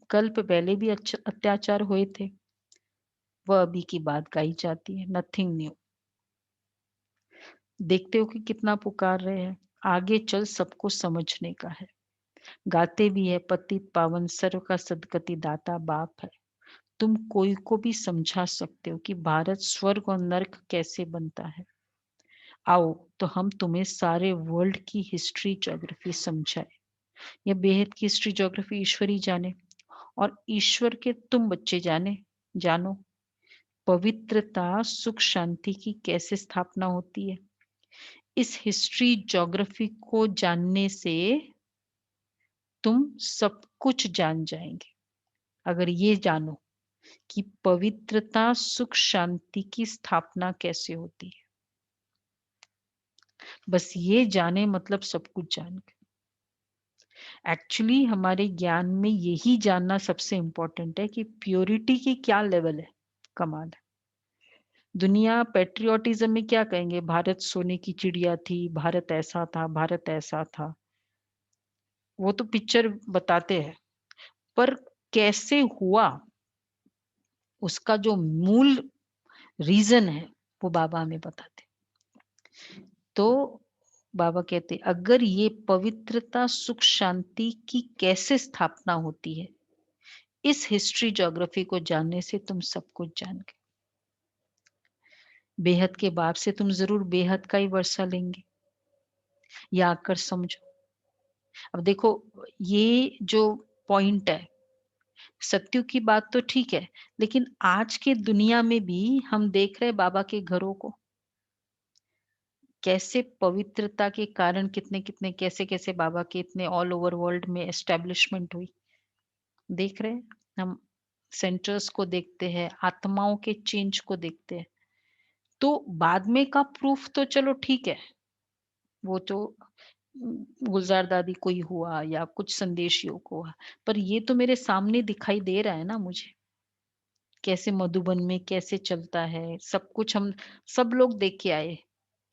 कल्प पहले भी अत्याचार हुए थे, वह अभी की बात गाई जाती है, नथिंग न्यू। देखते हो कि कितना पुकार रहे हैं, आगे चल सबको समझने का है। गाते भी है पतित पावन सर्व का सदगति दाता बाप है। तुम कोई को भी समझा सकते हो कि भारत स्वर्ग और नर्क कैसे बनता है। आओ तो हम तुम्हें सारे वर्ल्ड की हिस्ट्री ज्योग्राफी समझाए। यह बेहद की हिस्ट्री ज्योग्राफी ईश्वरी जाने, और ईश्वर के तुम बच्चे जानो पवित्रता सुख शांति की कैसे स्थापना होती है। इस हिस्ट्री ज्योग्राफी को जानने से तुम सब कुछ जान जाएंगे। अगर ये जानो कि पवित्रता सुख शांति की स्थापना कैसे होती है, बस ये जाने मतलब सब कुछ जान गए। एक्चुअली हमारे ज्ञान में यही जानना सबसे इंपॉर्टेंट है कि प्योरिटी की क्या लेवल है, कमाल है। दुनिया पेट्रियोटिज्म में क्या कहेंगे, भारत सोने की चिड़िया थी, भारत ऐसा था, भारत ऐसा था। वो तो पिक्चर बताते हैं, पर कैसे हुआ उसका जो मूल रीजन है वो बाबा हमें बताते। तो बाबा कहते अगर ये पवित्रता सुख शांति की कैसे स्थापना होती है, इस हिस्ट्री ज्योग्राफी को जानने से तुम सब कुछ जान गए। बेहद के बाप से तुम जरूर बेहद का ही वर्षा लेंगे, या आकर समझो। अब देखो ये जो पॉइंट है, सत्युग की बात तो ठीक है, लेकिन आज के दुनिया में भी हम देख रहे हैं बाबा के घरों को कैसे पवित्रता के कारण कितने कितने कैसे कैसे बाबा के इतने ऑल ओवर वर्ल्ड में एस्टेब्लिशमेंट हुई। देख रहे हैं हम, सेंटर्स को देखते हैं, आत्माओं के चेंज को देखते हैं। तो बाद में का प्रूफ तो चलो ठीक है, वो तो गुलजार दादी को ही हुआ या कुछ संदेशियों को हुआ, पर ये तो मेरे सामने दिखाई दे रहा है ना मुझे, कैसे मधुबन में कैसे चलता है सब कुछ। हम सब लोग देख के आए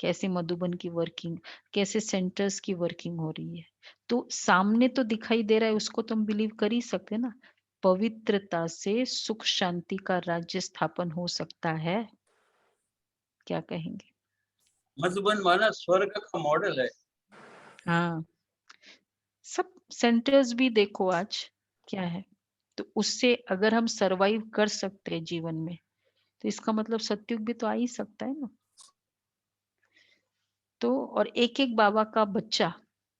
कैसे मधुबन की वर्किंग, कैसे सेंटर्स की वर्किंग हो रही है। तो सामने तो दिखाई दे रहा है, उसको तो हम बिलीव कर ही सकते ना। पवित्रता से सुख शांति का राज्य स्थापन हो सकता है, क्या कहेंगे? मधुबन माना स्वर्ग का मॉडल है। हाँ, सब सेंटर्स भी देखो आज क्या है। तो उससे अगर हम सरवाइव कर सकते हैं जीवन में, तो इसका मतलब सत्युग भी तो आ ही सकता है ना। तो और एक एक बाबा का बच्चा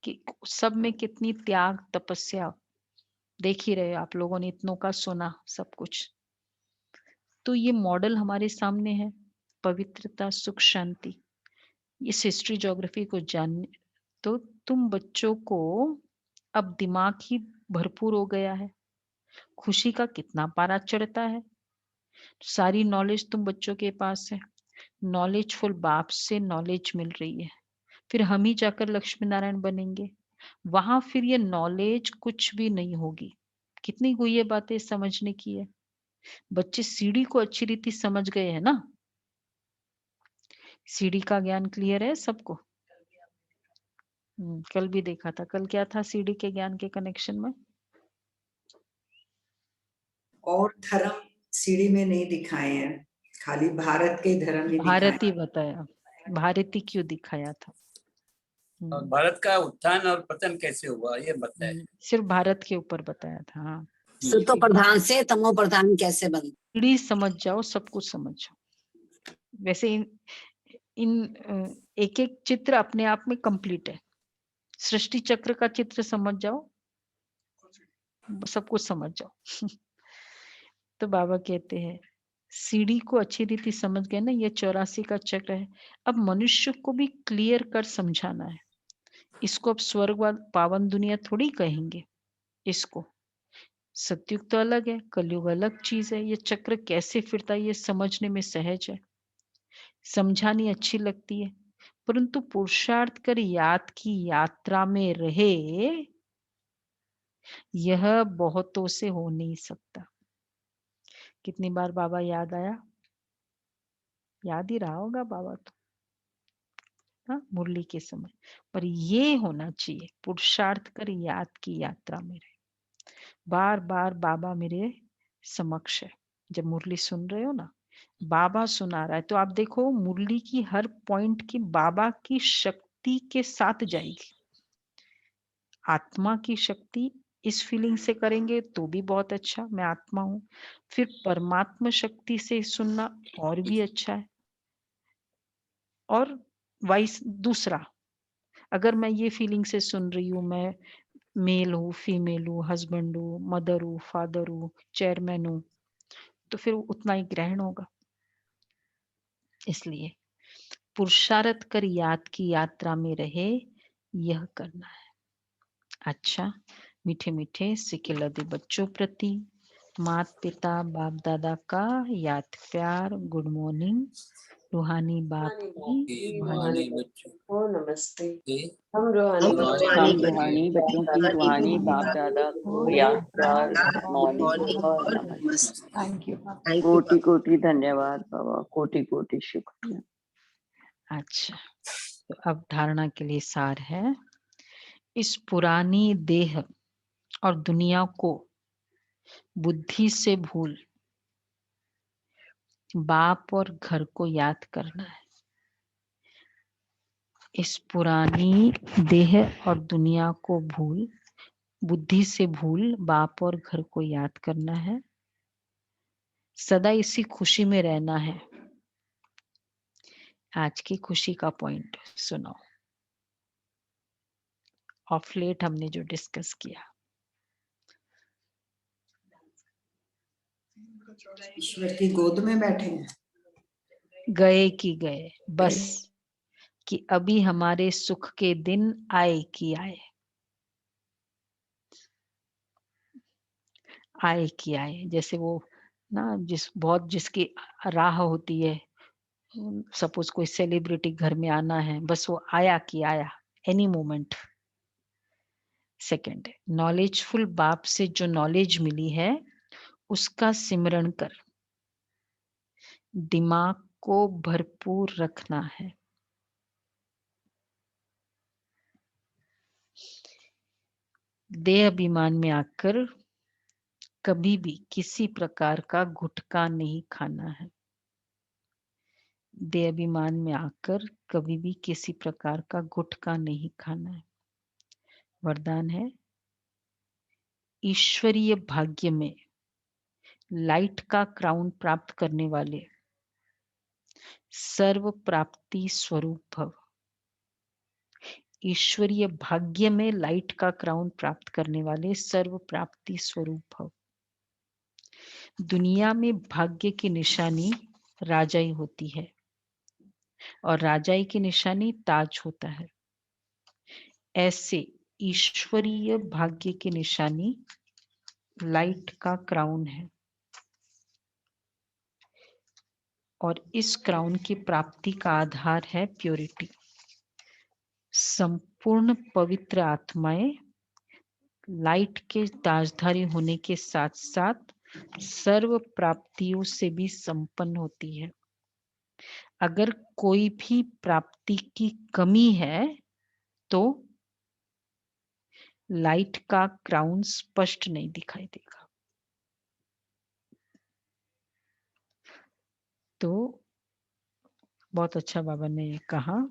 कि सब में कितनी त्याग तपस्या, देख ही रहे आप लोगों ने, इतनों का सुना सब कुछ। तो ये मॉडल हमारे सामने है, पवित्रता सुख शांति। इस हिस्ट्री ज्योग्राफी को जानने, तो तुम बच्चों को अब दिमाग ही भरपूर हो गया है, खुशी का कितना पारा चढ़ता है। सारी नॉलेज तुम बच्चों के पास है, नॉलेजफुल बाप से नॉलेज मिल रही है। फिर हम ही जाकर लक्ष्मी नारायण बनेंगे, वहां फिर ये नॉलेज कुछ भी नहीं होगी। कितनी गुह्य बातें समझने की है। बच्चे सीढ़ी को अच्छी रीति समझ गए हैं ना, सीढ़ी का ज्ञान क्लियर है सबको। कल भी देखा था, कल क्या था सीढ़ी के ज्ञान के कनेक्शन में? और धर्म सीढ़ी में नहीं दिखाए हैं, खाली भारत के धर्म ही दिखाए। भारत ही बताया, भारत ही क्यों दिखाया था। और भारत का उत्थान और पतन कैसे हुआ ये बताया। सिर्फ भारत के ऊपर बताया था। हाँ, सतो प्रधान से तमो प्रधान कैसे बन। सीढ़ी समझ जाओ, सब कुछ समझ जाओ। वैसे इन एक एक चित्र अपने आप में कंप्लीट है। सृष्टि चक्र का चित्र समझ जाओ, सब कुछ समझ जाओ। तो बाबा कहते हैं सीढ़ी को अच्छी रीति समझ गए ना, ये 84 का चक्र है। अब मनुष्य को भी क्लियर कर समझाना है इसको। अब स्वर्गवाद पावन दुनिया थोड़ी कहेंगे इसको, सतयुग तो अलग है, कलयुग अलग चीज है। ये चक्र कैसे फिरता है ये समझने में सहज है, समझानी अच्छी लगती है, परंतु पुरुषार्थ कर याद की यात्रा में रहे, यह बहुतों से हो नहीं सकता। कितनी बार बाबा याद आया, याद ही रहा होगा बाबा तो, हाँ, मुरली के समय। पर ये होना चाहिए, पुरुषार्थ कर याद की यात्रा में रहे। बार बार बाबा मेरे समक्ष है, जब मुरली सुन रहे हो ना, बाबा सुना रहा है, तो आप देखो मुरली की हर पॉइंट की बाबा की शक्ति के साथ जाएगी। आत्मा की शक्ति इस फीलिंग से करेंगे तो भी बहुत अच्छा, मैं आत्मा हूं। फिर परमात्मा शक्ति से सुनना और भी अच्छा है। और वाइस दूसरा, अगर मैं ये फीलिंग से सुन रही हूँ, मैं मेल हूँ, फीमेल हूँ, हस्बैंड हूँ, मदर हूँ, फादर हूँ, चेयरमैन हूँ, तो फिर उतना ही ग्रहण होगा। इसलिए पुरुषार्थ कर याद की यात्रा में रहे, यह करना है। अच्छा, मीठे मीठे सिकिलदी बच्चों प्रति माता पिता बाप दादा का याद प्यार, गुड मॉर्निंग। रूहानी बाप की रूहानी बच्चों ओ नमस्ते। की हम रूहानी हम बच्चों रूहानी की रूहानी बच्चों की रूहानी बाप दादा को याद कर मॉर्निंग और नमस्ते। Thank you. कोटि कोटि धन्यवाद बाबा, कोटि कोटि शुक्रिया। अच्छा, तो अब धारणा के लिए सार है, इस पुरानी देह और दुनिया को बुद्धि से भूल बाप और घर को याद करना है। इस पुरानी देह और दुनिया को भूल बुद्धि से भूल बाप और घर को याद करना है। सदा इसी खुशी में रहना है। आज की खुशी का पॉइंट सुनो। ऑफ लेट हमने जो डिस्कस किया, ईश्वर की गोद में बैठे हैं, गए कि गए, बस कि अभी हमारे सुख के दिन आए कि आए, आए कि आए। जैसे वो ना जिसकी राह होती है, सपोज कोई सेलिब्रिटी घर में आना है, बस वो आया कि आया, एनी मोमेंट। सेकंड, नॉलेजफुल बाप से जो नॉलेज मिली है उसका सिमरण कर दिमाग को भरपूर रखना है। देह अभिमान में आकर कभी भी किसी प्रकार का गुटखा नहीं खाना है। देह अभिमान में आकर कभी भी किसी प्रकार का गुटखा नहीं खाना है। वरदान है, ईश्वरीय भाग्य में लाइट का क्राउन प्राप्त करने वाले सर्व प्राप्ति स्वरूप भव। ईश्वरीय भाग्य में लाइट का क्राउन प्राप्त करने वाले सर्व प्राप्ति स्वरूप भव। दुनिया में भाग्य की निशानी राजाई होती है और राजाई की निशानी ताज होता है। ऐसे ईश्वरीय भाग्य की निशानी लाइट का क्राउन है और इस क्राउन की प्राप्ति का आधार है प्योरिटी। संपूर्ण पवित्र आत्माएं लाइट के ताजधारी होने के साथ साथ सर्व प्राप्तियों से भी संपन्न होती है। अगर कोई भी प्राप्ति की कमी है तो लाइट का क्राउन स्पष्ट नहीं दिखाई देगा। तो बहुत अच्छा बाबा ने ये कहा,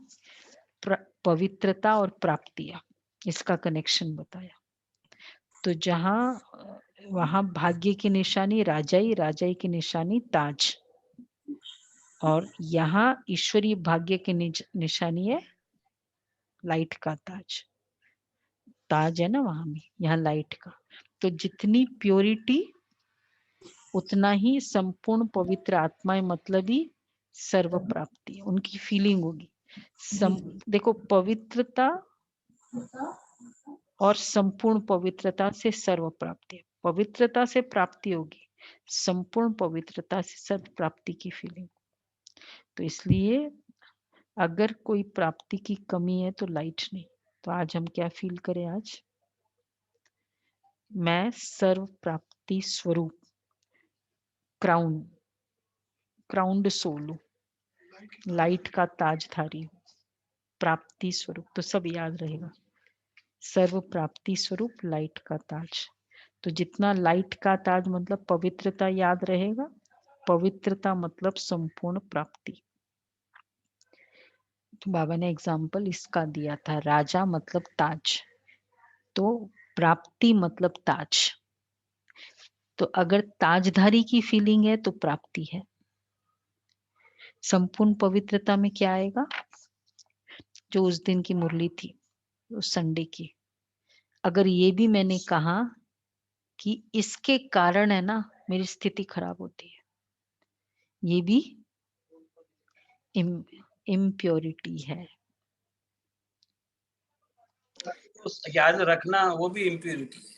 पवित्रता और प्राप्तियां, इसका कनेक्शन बताया। तो वहां भाग्य की निशानी राजाई, राजाई की निशानी ताज, और यहाँ ईश्वरीय भाग्य की निशानी है लाइट का ताज। ताज है ना वहां में, यहाँ लाइट का। तो जितनी प्योरिटी उतना ही संपूर्ण पवित्र आत्माएं, मतलब ही सर्व प्राप्ति, उनकी फीलिंग होगी। देखो, पवित्रता और संपूर्ण पवित्रता से सर्व प्राप्ति, पवित्रता से प्राप्ति होगी, संपूर्ण पवित्रता से सर्व प्राप्ति की फीलिंग। तो इसलिए अगर कोई प्राप्ति की कमी है तो लाइट नहीं। तो आज हम क्या फील करें? आज मैं सर्व प्राप्ति स्वरूप क्राउंड सोल हूं, लाइट का ताजधारी हूं, प्राप्ति स्वरूप। तो सब याद रहेगा, सर्व प्राप्ति स्वरूप लाइट का ताज। तो जितना लाइट का ताज मतलब पवित्रता याद रहेगा, पवित्रता मतलब संपूर्ण प्राप्ति। तो बाबा ने एग्जाम्पल इसका दिया था, राजा मतलब ताज, तो प्राप्ति मतलब ताज। तो अगर ताजधारी की फीलिंग है तो प्राप्ति है। संपूर्ण पवित्रता में क्या आएगा? जो उस दिन की मुरली थी, उस संडे की, अगर ये भी मैंने कहा कि इसके कारण है ना मेरी स्थिति खराब होती है, ये भी इम्प्योरिटी है। याद रखना वो भी इम्प्योरिटी है।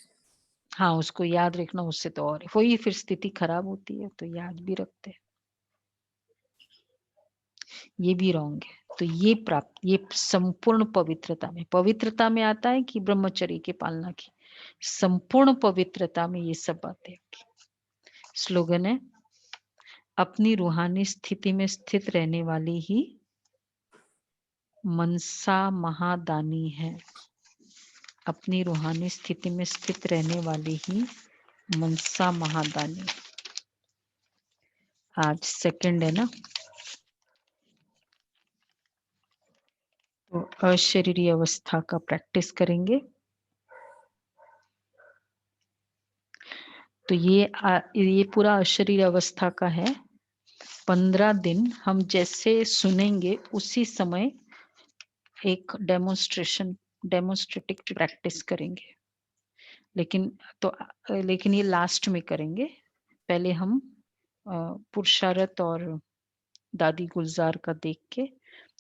हाँ, उसको याद रखना, उससे तो और वही फिर स्थिति खराब होती है, तो याद भी रखते हैं। ये भी रॉन्ग है। तो ये संपूर्ण पवित्रता में आता है कि ब्रह्मचर्य की पालना की, संपूर्ण पवित्रता में ये सब बातें। स्लोगन है, अपनी रूहानी स्थिति में स्थित रहने वाली ही मनसा महादानी है। अपनी रूहानी स्थिति में स्थित रहने वाली ही मनसा महादानी। आज सेकंड है ना, तो अशरीरी अवस्था का प्रैक्टिस करेंगे। तो ये पूरा अशरीर अवस्था का है। 15 दिन हम जैसे सुनेंगे उसी समय एक डेमोन्स्ट्रेटिव प्रैक्टिस करेंगे। लेकिन ये लास्ट में करेंगे। पहले हम पुरुषारत और दादी गुलजार का देख के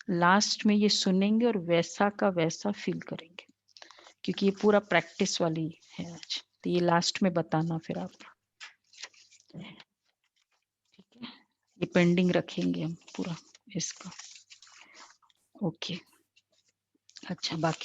लास्ट में ये सुनेंगे और वैसा का वैसा फील करेंगे, क्योंकि ये पूरा प्रैक्टिस वाली है आज। तो ये लास्ट में बताना फिर आप, ठीक है। ये पेंडिंग रखेंगे हम पूरा इसका। ओके, अच्छा बाकी